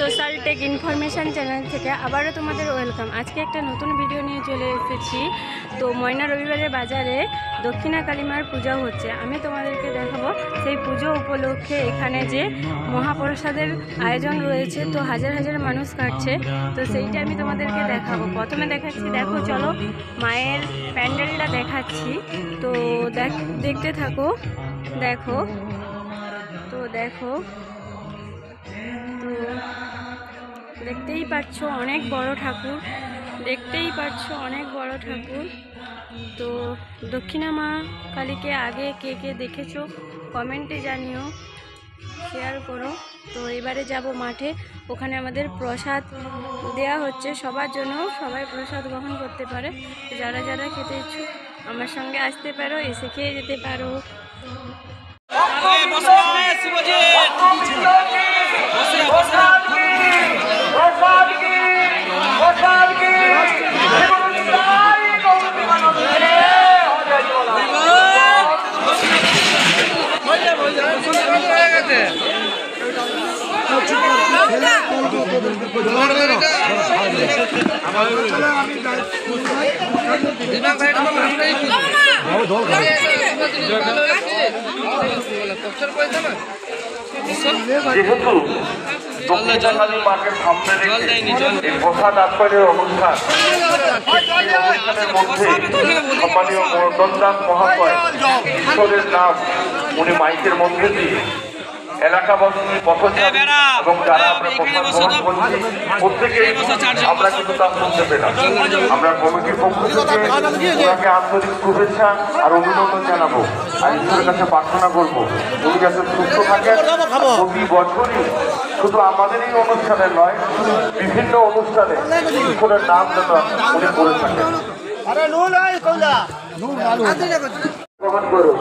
Social take information channel থেকে আবারও তোমাদের ওয়েলকাম। আজকে একটা নতুন ভিডিও নিয়ে চলে এসেছি। তো ময়না রবিবারের বাজারে দক্ষিণা কালীমার পূজা হচ্ছে। আমি তোমাদেরকে দেখাবো সেই পুজো উপলক্ষে এখানে যে মহাপ্রসাদের আয়োজন রয়েছে। তো হাজার হাজার মানুষ কাটছে, তো সেইটা আমি তোমাদেরকে দেখাবো। প্রথমে দেখাচ্ছি, দেখো চলো মায়ের প্যান্ডেলটা দেখাচ্ছি। তো দেখতে থাকো, দেখো তো দেখো তো দেখতেই পাচ্ছ অনেক বড় ঠাকুর, দেখতেই পাচ্ছ অনেক বড় ঠাকুর। তো দক্ষিণা মা কালীকে আগে কে কে দেখেছো কমেন্টে জানিও, শেয়ার করো। তো এবারে যাব মাঠে, ওখানে আমাদের প্রসাদ দেয়া হচ্ছে সবার জন্য, সবাই প্রসাদ গ্রহণ করতে পারে। যারা যারা খেতে ইচ্ছুক আমার সঙ্গে আসতে পারো, এসে খেয়ে যেতে পারো। যেহেতু দক্ষিণা কালী মাকে সামনে রেখে এই প্রসাদ আপ্যায়নের অনুষ্ঠান, অনুষ্ঠানের মধ্যে সম্মানীয় মদনদাস মহাশয় ঈশ্বরের নাম উনি মাইকের মধ্যে দিয়ে এলাকাবাসী পথচারী এবং যারা আমরা প্রসাদ গ্রহণ করছি প্রত্যেকেই আমরা কিন্তু তা শুনতে পেলাম। আমরা কমিটির পক্ষ থেকে ওনাকে আন্তরিক শুভেচ্ছা আর অভিনন্দন জানাবো, আর ঈশ্বরের কাছে প্রার্থনা করবো উনি যাতে সুস্থ থাকেন। প্রতি বছরই শুধু আমাদের এই অনুষ্ঠানে নয়, বিভিন্ন অনুষ্ঠানে ঈশ্বরের নাম যেন উনি করে থাকেন। গ্রহণ করুন।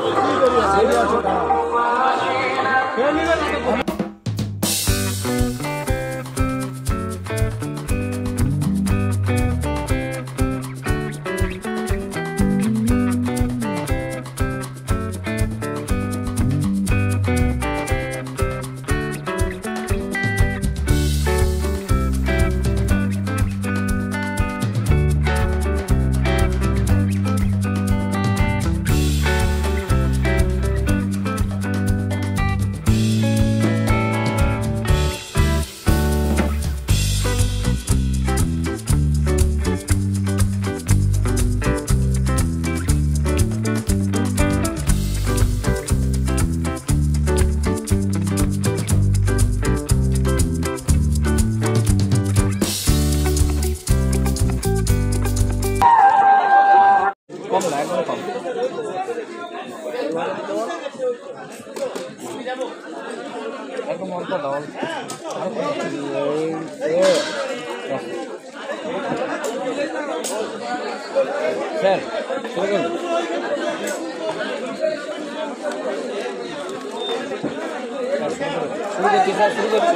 স্যার শুরু করুন। শুরু করছি স্যার, শুরু করছি।